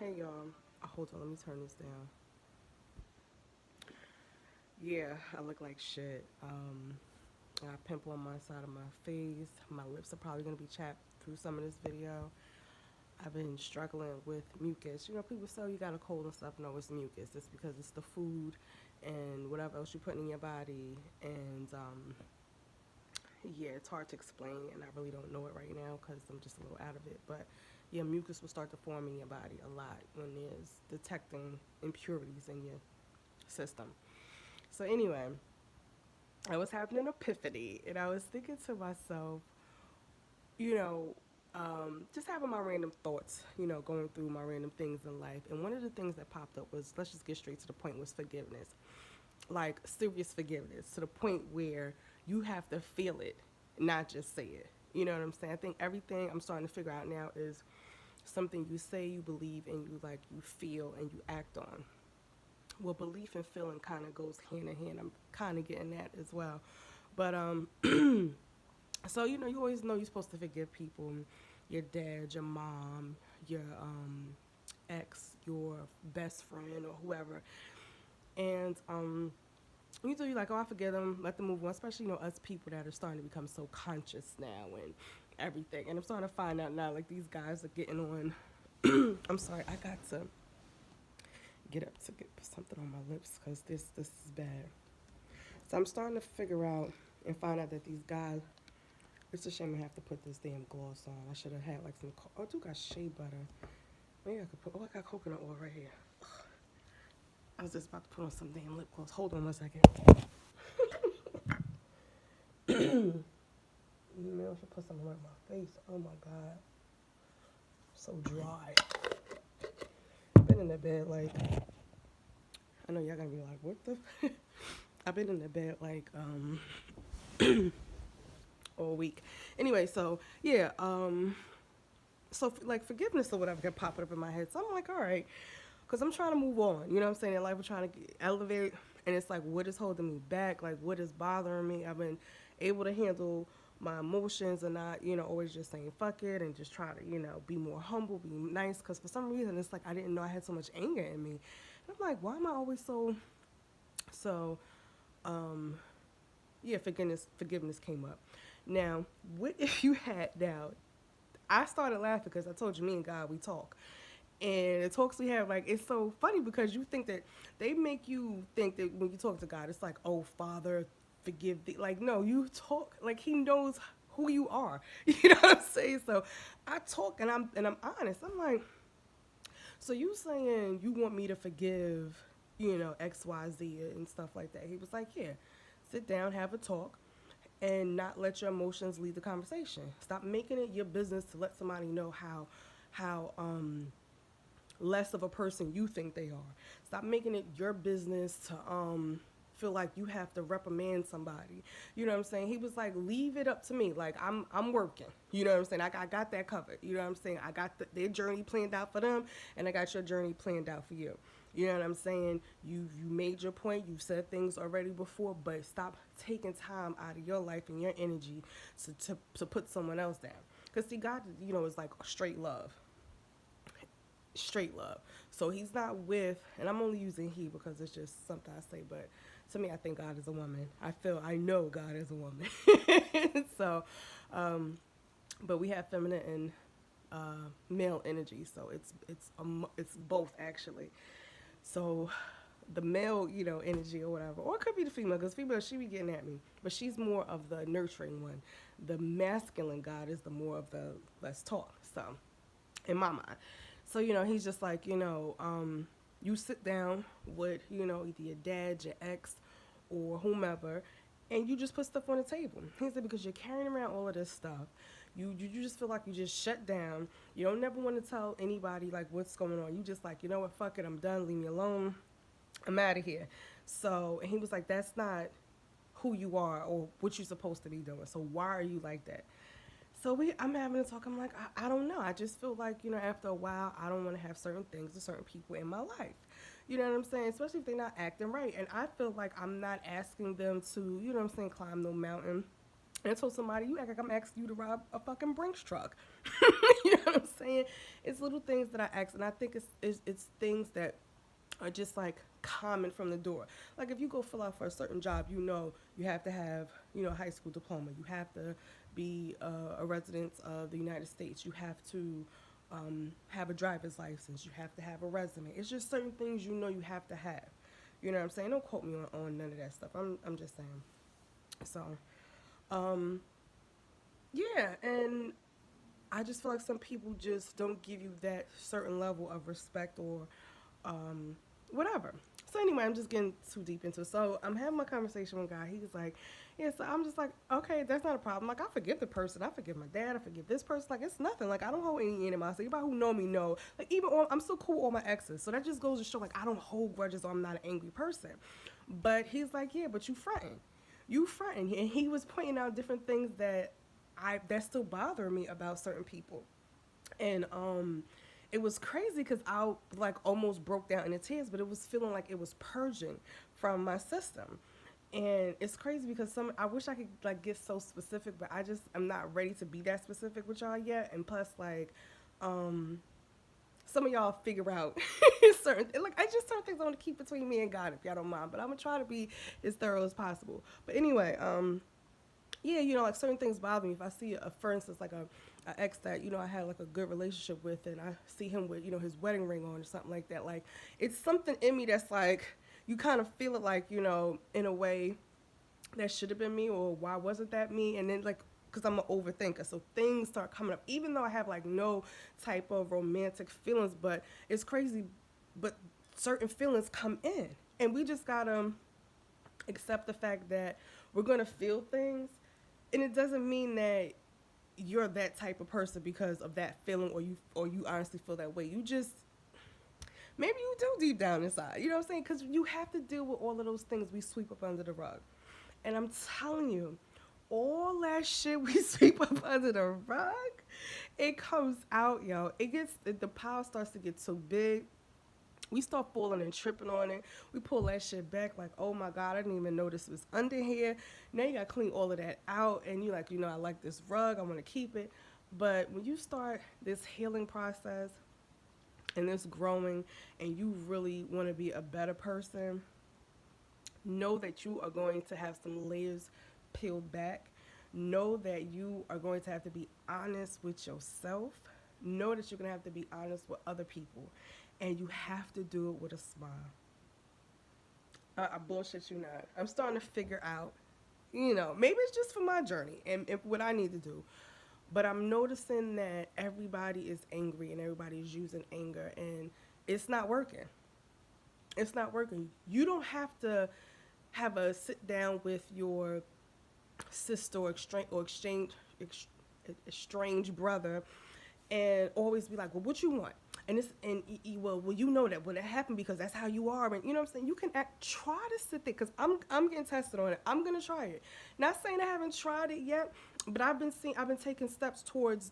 Hey y'all. Hold on, let me turn this down. Yeah, I look like shit. I got a pimple on my side of my face. My lips are probably gonna be chapped through some of this video. I've been struggling with mucus. You know, people say, "Oh, you got a cold and stuff." No, it's mucus. It's because it's the food and whatever else you put in your body. And yeah, it's hard to explain, and I really don't know it right now because I'm just a little out of it. But yeah, mucus will start to form in your body a lot when there's detecting impurities in your system. So anyway, I was having an epiphany, and I was thinking to myself, you know, just having my random thoughts, going through my random things in life. And one of the things that popped up was, let's just get straight to the point, was forgiveness. Like serious forgiveness to the point where you have to feel it, not just say it. You know what I'm saying? I think everything I'm starting to figure out now is something you say, you believe, and you feel and you act on. Well, belief and feeling kind of goes hand in hand. I'm kind of getting that as well. But so you always know you're supposed to forgive people, your dad, your mom, your ex, your best friend, or whoever. And you do, you like, oh, I forgive them, let them move on. Especially us people that are starting to become so conscious now and everything. And I'm starting to find out now, like these guys are getting on. I'm sorry, I got to get up to put something on my lips because this is bad. So I'm starting to figure out and find out that these guys. It's a shame I have to put this damn gloss on. I should have had like some. Oh, I do got shea butter. Maybe I could put. Oh, I got coconut oil right here. I was just about to put on some damn lip gloss. Hold on one second. Maybe I should put something on my face. Oh my god, so dry. I've been in the bed like. I know y'all gonna be like, what the? I've been in the bed like all week. Anyway, so yeah, so like forgiveness or whatever kept popping up in my head. So I'm like, all right, because I'm trying to move on. You know what I'm saying? In life, I'm trying to elevate, and it's like, what is holding me back? Like, what is bothering me? I've been able to handle my emotions and not, always just saying fuck it and just try to, be more humble, be nice. Because for some reason, it's like I didn't know I had so much anger in me. And I'm like, why am I always so? Um, yeah, forgiveness came up. Now, what if you had now? I started laughing because I told you me and God we talk. And the talks we have, like, it's so funny because you think that they make you think that when you talk to God, it's like, oh, Father, forgive thee. Like, no, you talk like He knows who you are. You know what I'm saying? So I talk and I'm honest. I'm like, so you saying you want me to forgive, X, Y, Z and stuff like that? He was like, yeah, sit down, have a talk, and not let your emotions lead the conversation. Stop making it your business to let somebody know how less of a person you think they are. Stop making it your business to feel like you have to reprimand somebody. You know what I'm saying? He was like, leave it up to me. Like I'm working. You know what I'm saying? I got that covered. You know what I'm saying? I got their journey planned out for them, and I got your journey planned out for you. You know what I'm saying? You made your point. You said things already before, but stop taking time out of your life and your energy to put someone else down. Because see, God, is like straight love, straight love. So He's not with, and I'm only using he because it's just something I say, but to me, I think God is a woman. I know God is a woman. So, but we have feminine and male energy, so it's both actually. So the male, energy or whatever, or it could be the female, because female she be getting at me, but she's more of the nurturing one. The masculine God is the more of the let's talk. So in my mind, so he's just like, you sit down with either your dad, your ex, or whomever, and you just put stuff on the table. He said because you're carrying around all of this stuff, you just feel like you just shut down. You don't never want to tell anybody like what's going on. You just like, what, fuck it, I'm done, leave me alone, I'm out of here. So, and he was like, that's not who you are or what you're supposed to be doing. So why are you like that? So I'm having a talk. I'm like, I don't know. I just feel like, after a while, I don't want to have certain things with certain people in my life. You know what I'm saying? Especially if they're not acting right. And I feel like I'm not asking them to, climb no mountain. And I told somebody, you act like I'm asking you to rob a fucking Brinks truck. You know what I'm saying? It's little things that I ask, and I think it's things that are just like common from the door. Like if you go fill out for a certain job, you know you have to have a high school diploma. You have to be a resident of the United States. You have to have a driver's license. You have to have a resume. It's just certain things you have to have. You know what I'm saying? Don't quote me on none of that stuff. I'm just saying. So, um, yeah, and I just feel like some people just don't give you that certain level of respect or um, whatever. So anyway, I'm just getting too deep into it. So I'm having my conversation with a guy. He's like, yeah. So I'm just like, okay, that's not a problem. Like I forgive the person. I forgive my dad. I forgive this person. Like it's nothing. Like I don't hold any animosity. Anybody who know me know. Like I'm still cool with all my exes. So that just goes to show like I don't hold grudges or I'm not an angry person. But he's like, yeah, but you fronting. You fronting. And he was pointing out different things that still bother me about certain people. And it was crazy because I like almost broke down in tears, but it was feeling like it was purging from my system. And it's crazy because I wish I could like get so specific, but I'm not ready to be that specific with y'all yet. And plus like um some of y'all figure out certain things I want to keep between me and God if y'all don't mind. But I'm gonna try to be as thorough as possible. But anyway, yeah, like certain things bother me. If I see, for instance, like a ex that I had like a good relationship with, and I see him with his wedding ring on or something like that, like it's something in me that's like you kind of feel it like in a way that should have been me, or why wasn't that me? And then like because I'm an overthinker, so things start coming up, even though I have like no type of romantic feelings, but it's crazy, but certain feelings come in, and we just gotta accept the fact that we're gonna feel things, and it doesn't mean that you're that type of person because of that feeling, or you honestly feel that way. You just maybe you do deep down inside. You know what I'm saying? Because you have to deal with all of those things we sweep up under the rug. And I'm telling you, all that shit we sweep up under the rug, it comes out, yo. The pile starts to get so big. We start falling and tripping on it. We pull that shit back like, oh my God, I didn't even know this was under here. Now you gotta clean all of that out, and you're like, I like this rug, I wanna keep it. But when you start this healing process and this growing, and you really wanna be a better person, know that you are going to have some layers peeled back. Know that you are going to have to be honest with yourself. Know that you're going to have to be honest with other people. And you have to do it with a smile. I bullshit you not. I'm starting to figure out, maybe it's just for my journey and what I need to do. But I'm noticing that everybody is angry and everybody is using anger, and it's not working. It's not working. You don't have to have a sit down with your sister or estranged brother and always be like, well, what you want? And well, you know that when it happened because that's how you are, and you know what I'm saying. You can try to sit there because I'm getting tested on it. I'm gonna try it. Not saying I haven't tried it yet, but I've been taking steps towards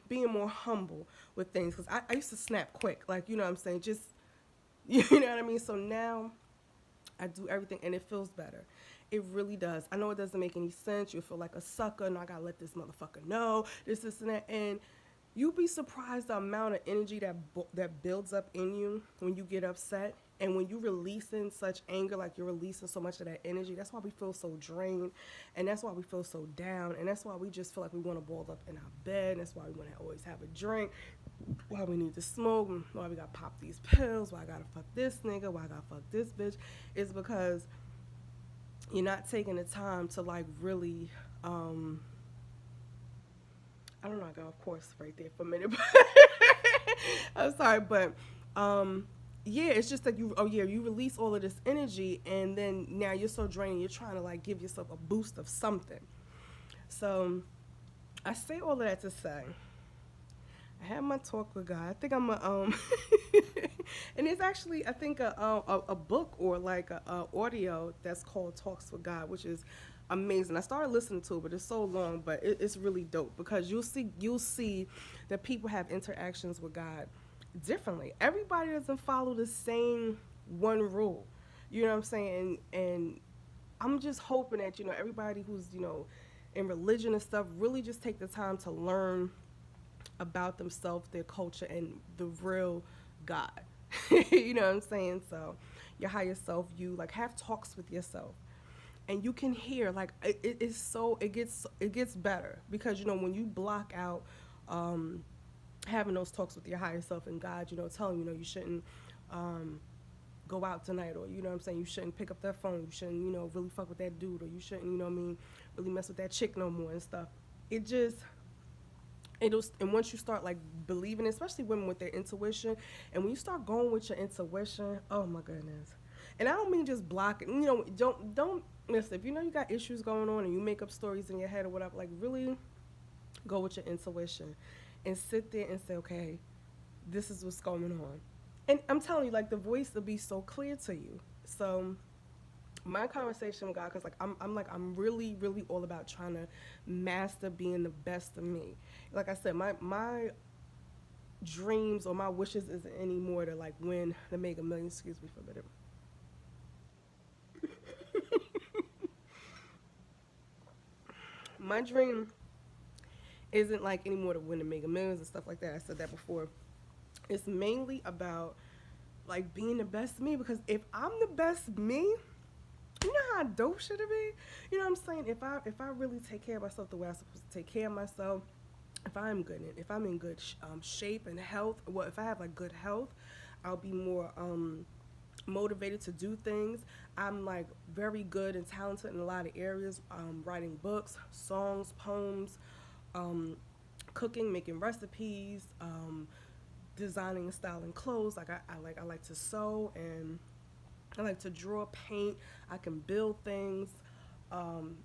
being more humble with things because I used to snap quick, like you know what I'm saying, just you know what I mean. So now I do everything and it feels better. It really does. I know it doesn't make any sense. You feel like a sucker, and I gotta let this motherfucker know this, and that. And you'd be surprised the amount of energy that builds up in you when you get upset. And when you releasing such anger, like you're releasing so much of that energy, that's why we feel so drained. And that's why we feel so down. And that's why we just feel like we want to ball up in our bed. And that's why we want to always have a drink. Why we need to smoke. Why we got to pop these pills. Why I got to fuck this nigga. Why I got to fuck this bitch. It's because you're not taking the time to like really, I don't know, I got off course right there for a minute. I'm sorry, but yeah, it's just that you release all of this energy, and then now you're so drained, you're trying to like give yourself a boost of something. So I say all of that to say, I had my talk with God. I think I'm a and it's actually I think a book or like a audio that's called Talks with God, which is amazing. I started listening to it, but it's so long, but it's really dope because you'll see that people have interactions with God differently. Everybody doesn't follow the same one rule. You know what I'm saying? And I'm just hoping that everybody who's in religion and stuff really just take the time to learn about themselves, their culture, and the real God. You know what I'm saying? So your higher self, you like have talks with yourself, and you can hear like it's so it gets better because you know when you block out having those talks with your higher self and God, you know, telling you know you shouldn't um, go out tonight, or you know what I'm saying, you shouldn't pick up that phone, you shouldn't, you know, really fuck with that dude, or you shouldn't, you know what I mean, really mess with that chick no more and stuff. It just it'll and once you start like believing, especially women with their intuition, and when you start going with your intuition, oh my goodness. And I don't mean just block it. You know, don't listen. If you know you got issues going on and you make up stories in your head or whatever, like really go with your intuition and sit there and say, okay, this is what's going on. And I'm telling you, like the voice will be so clear to you. So my conversation with God, because like I'm really really all about trying to master being the best of me. Like I said, my dreams or my wishes isn't anymore to like win the Mega Millions. Excuse me for a minute. My dream isn't like anymore to win the Mega Millions and stuff like that. I said that before. It's mainly about like being the best me, because if I'm the best me, you know how dope should it be? You know what I'm saying? If I really take care of myself the way I'm supposed to take care of myself, if I'm good, if I'm in good shape and health, well, if I have like good health, I'll be more motivated to do things. I'm like very good and talented in a lot of areas, writing books, songs, poems, um, cooking, making recipes, designing and styling clothes. Like I like to sew, and I like to draw, paint. I can build things. Um,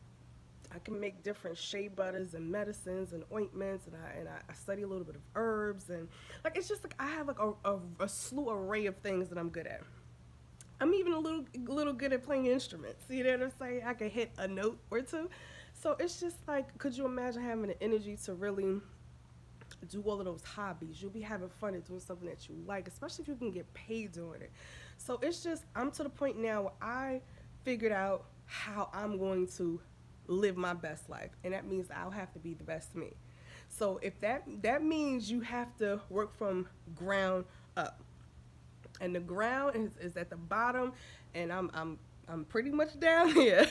I can make different shea butters and medicines and ointments, and I study a little bit of herbs, and like it's just like I have like a slew array of things that I'm good at. I'm even a little good at playing instruments. You know what I'm saying? I can hit a note or two. So it's just like, could you imagine having the energy to really do all of those hobbies? You'll be having fun at doing something that you like, especially if you can get paid doing it. So it's just, I'm to the point now where I figured out how I'm going to live my best life, and that means I'll have to be the best me. So if that means you have to work from ground up, and the ground is at the bottom, and I'm pretty much down here.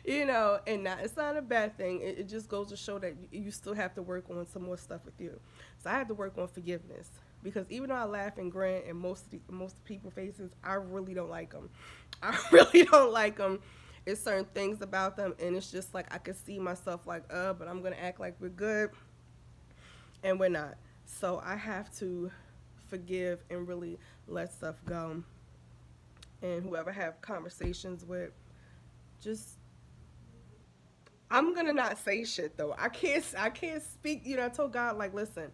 You know, and not, it's not a bad thing. It just goes to show that you still have to work on some more stuff with you. So I have to work on forgiveness, because even though I laugh and grin in most people faces, I really don't like them. I really don't like them. It's certain things about them, and it's just like I could see myself like, but I'm gonna act like we're good, and we're not. So I have to forgive and really let stuff go. And whoever I have conversations with, just I'm gonna not say shit though. I can't speak. You know, I told God like, listen,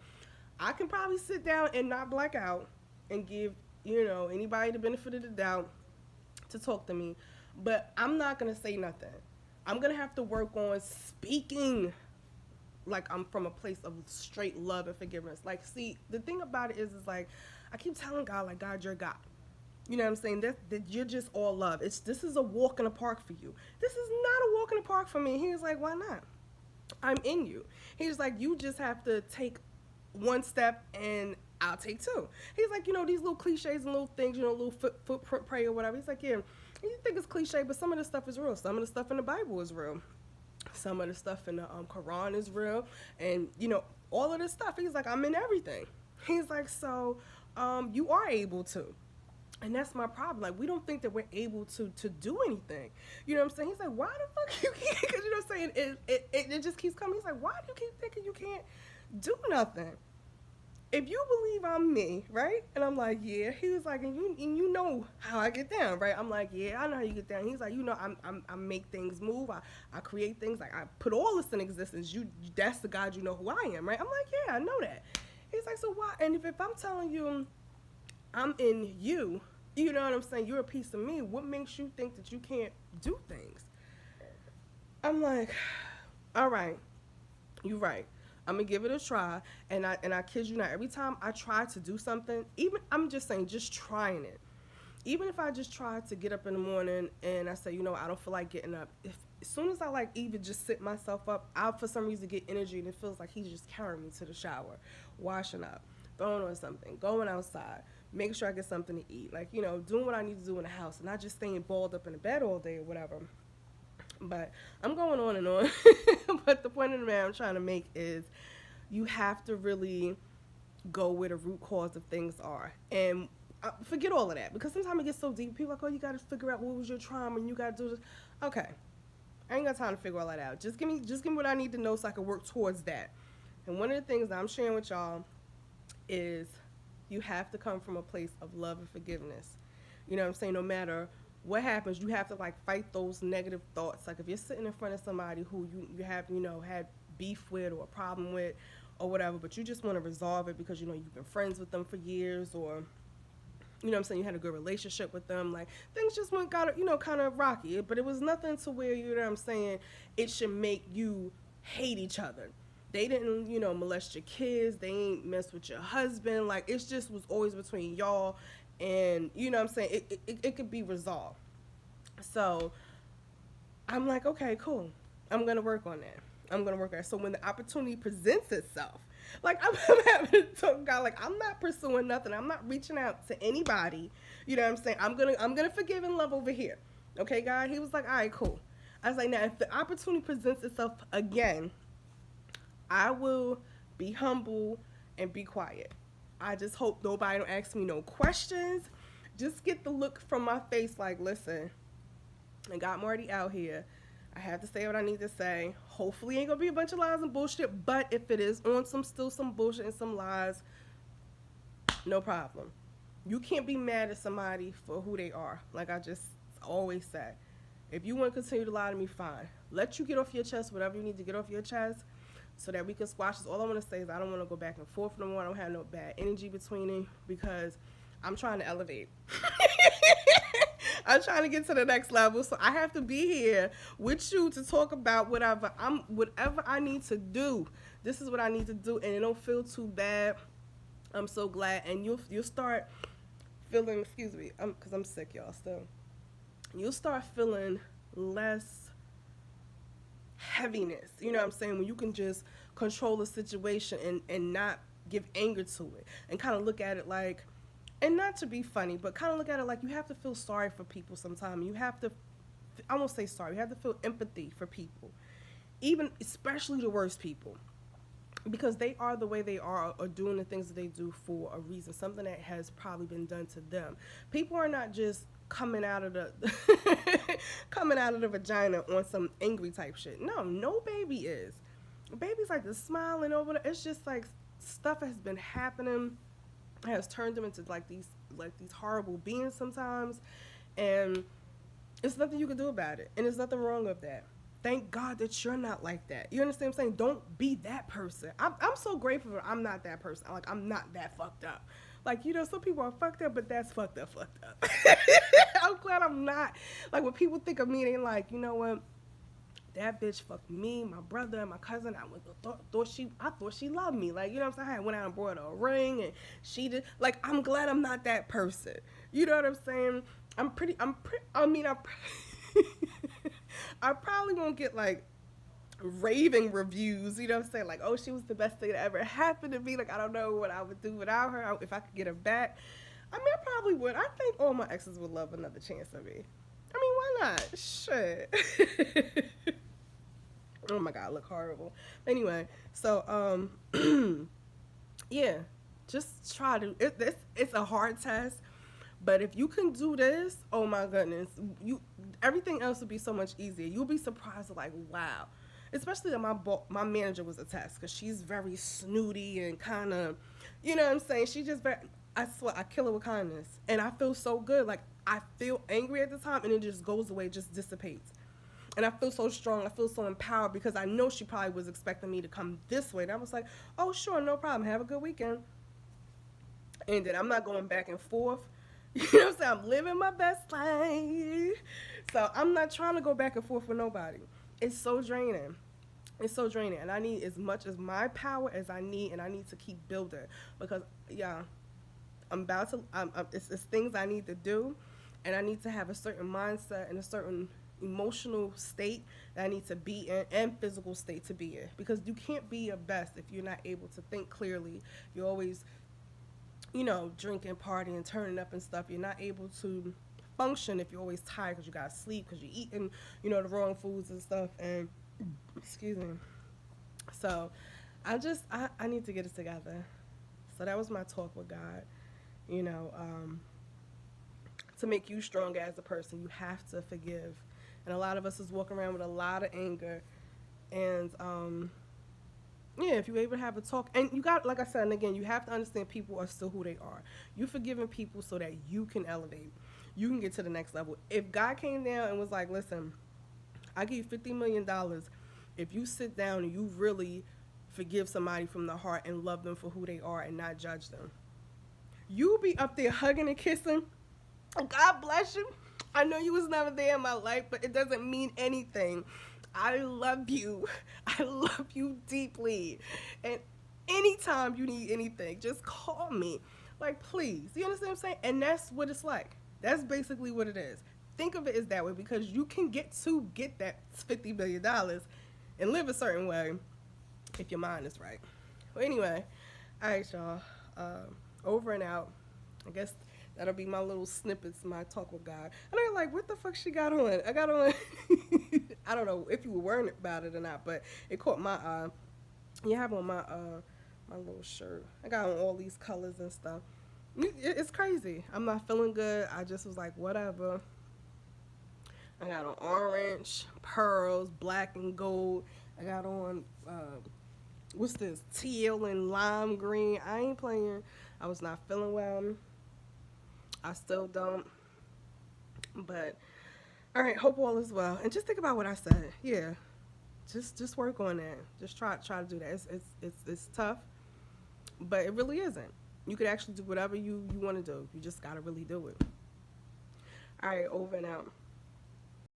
I can probably sit down and not black out and give you know anybody the benefit of the doubt to talk to me, but I'm not gonna say nothing. I'm gonna have to work on speaking like I'm from a place of straight love and forgiveness. Like, see, the thing about it is like I keep telling God like, God, you're God. You know what I'm saying? That you're just all love. This is a walk in the park for you. This is not a walk in the park for me. He was like, why not? I'm in you. He's like, you just have to take one step and I'll take two. He's like, you know, these little cliches and little things, you know, little footprint prayer or whatever. He's like, yeah, you think it's cliche, but some of the stuff is real. Some of the stuff in the Bible is real. Some of the stuff in the Quran is real. And, you know, all of this stuff. He's like, I'm in everything. He's like, so you are able to. And that's my problem. Like, we don't think that we're able to do anything. You know what I'm saying? He's like, why the fuck you can't? Because you know what I'm saying? It just keeps coming. He's like, why do you keep thinking you can't do nothing? If you believe I'm me, right? And I'm like, yeah. He was like, and you know how I get down, right? I'm like, yeah, I know how you get down. He's like, you know, I make things move. I create things. Like, I put all this in existence. That's the God, you know who I am, right? I'm like, yeah, I know that. He's like, so why? And if I'm telling you I'm in you, you know what I'm saying? You're a piece of me. What makes you think that you can't do things? I'm like, all right, you're right. I'm gonna give it a try, and I kid you not. Every time I try to do something, even I'm just saying, just trying it. Even if I just try to get up in the morning and I say, you know, I don't feel like getting up. as soon as I like even just sit myself up, I for some reason get energy and it feels like he's just carrying me to the shower, washing up, throwing on something, going outside, making sure I get something to eat, like, you know, doing what I need to do in the house and not just staying balled up in the bed all day or whatever. But I'm going on and on. But the point of the matter I'm trying to make is you have to really go where the root cause of things are. And forget all of that because sometimes it gets so deep. People are like, oh, you got to figure out what was your trauma and you got to do this. Okay, I ain't got time to figure all that out. Just give me what I need to know so I can work towards that. And one of the things that I'm sharing with y'all is you have to come from a place of love and forgiveness. You know what I'm saying? No matter what happens, you have to like fight those negative thoughts. Like if you're sitting in front of somebody who you have, you know, had beef with or a problem with or whatever, but you just want to resolve it because, you know, you've been friends with them for years or, you know what I'm saying, you had a good relationship with them, like things just went got, you know, kind of rocky, but it was nothing to where, you know what I'm saying, it should make you hate each other. They didn't, you know, molest your kids, they ain't mess with your husband, like it just was always between y'all, and you know what I'm saying, it could be resolved. So I'm like, okay, cool, I'm gonna work on that. I'm gonna work on it. So when the opportunity presents itself, like I'm having to talk God, like I'm not pursuing nothing. I'm not reaching out to anybody. You know what I'm saying? I'm gonna forgive and love over here. Okay, God. He was like, all right, cool. I was like, now if the opportunity presents itself again, I will be humble and be quiet. I just hope nobody don't ask me no questions. Just get the look from my face like, listen, I got Marty out here. I have to say what I need to say. Hopefully, ain't gonna be a bunch of lies and bullshit. But if it is on some bullshit and some lies, no problem. You can't be mad at somebody for who they are. Like I just always say, if you want to continue to lie to me, fine. Let you get off your chest whatever you need to get off your chest, so that we can squash this. All I want to say is I don't want to go back and forth no more. I don't have no bad energy between them because I'm trying to elevate. I'm trying to get to the next level, so I have to be here with you to talk about whatever I need to do. This is what I need to do, and it don't feel too bad. I'm so glad, and you'll start feeling. Excuse me, because I'm sick, y'all. Still, you'll start feeling less heaviness. You know what I'm saying? When you can just control the situation and not give anger to it, and kind of look at it like, and not to be funny, but kind of look at it like you have to feel sorry for people sometimes. You have to, I won't say sorry, you have to feel empathy for people, even especially the worst people, because they are the way they are or doing the things that they do for a reason, something that has probably been done to them. People are not just coming out of the coming out of the vagina on some angry type shit. No baby is. Baby's like just smiling over the, it's just like stuff has been happening, has turned them into like these horrible beings sometimes, and it's nothing you can do about it, and there's nothing wrong with that. Thank God that you're not like that. You understand what I'm saying? Don't be that person. I'm so grateful that I'm not that person. Like, I'm not that fucked up. Like, you know, some people are fucked up, but that's fucked up. I'm glad I'm not. Like, when people think of me, they're like, you know what? That bitch fucked me, my brother, and my cousin. I thought she loved me. Like, you know what I'm saying? I went out and brought her a ring, and she did. Like, I'm glad I'm not that person. You know what I'm saying? I probably won't get like raving reviews, you know what I'm saying? Like, oh, she was the best thing that ever happened to me. Like, I don't know what I would do without her, if I could get her back. I mean, I probably would. I think all my exes would love another chance at me. I mean, why not? Shit. Oh my God, I look horrible. Anyway, so, yeah, just try to, it's a hard test. But if you can do this, oh my goodness, everything else would be so much easier. You'll be surprised, like, wow. Especially that my manager was a test, because she's very snooty and kind of, you know what I'm saying? She just I swear, I kill her with kindness. And I feel so good. Like, I feel angry at the time, and it just goes away, just dissipates. And I feel so strong. I feel so empowered, because I know she probably was expecting me to come this way. And I was like, oh, sure, no problem. Have a good weekend. And then I'm not going back and forth. You know what I'm saying? I'm living my best life. So I'm not trying to go back and forth with nobody. It's so draining. It's so draining. And I need as much as my power as I need, and I need to keep building. Because, yeah, it's things I need to do, and I need to have a certain mindset and a certain emotional state that I need to be in and physical state to be in, because you can't be your best if you're not able to think clearly. You're always, drinking, partying, turning up and stuff. You're not able to function if you're always tired because you got to sleep, because you're eating, the wrong foods and stuff. And excuse me. So I need to get it together. So that was my talk with God. You know, to make you stronger as a person, you have to forgive. And a lot of us is walking around with a lot of anger. And yeah, if you're able to have a talk, and you got, like I said, and again, you have to understand people are still who they are. You forgiving people so that you can elevate, you can get to the next level. If God came down and was like, listen, I give you $50 million if you sit down and you really forgive somebody from the heart and love them for who they are and not judge them, you be up there hugging and kissing. God bless you. I know you was never there in my life, but it doesn't mean anything. I love you. I love you deeply. And anytime you need anything, just call me. Like, please. You understand what I'm saying? And that's what it's like. That's basically what it is. Think of it as that way, because you can get that $50 billion and live a certain way if your mind is right. Well, anyway, all right, y'all. Over and out. I guess that'll be my little snippets, my talk with God. And I'm like, what the fuck she got on? I got on, I don't know if you were worrying about it or not, but it caught my eye. You have on my little shirt. I got on all these colors and stuff. It's crazy. I'm not feeling good. I just was like, whatever. I got on orange, pearls, black and gold. I got on, what's this, teal and lime green. I ain't playing. I was not feeling well. I still don't. But, all right, hope all is well. And just think about what I said. Yeah, just work on that. Just try to do that. It's tough, but it really isn't. You could actually do whatever you want to do. You just got to really do it. All right, over and out.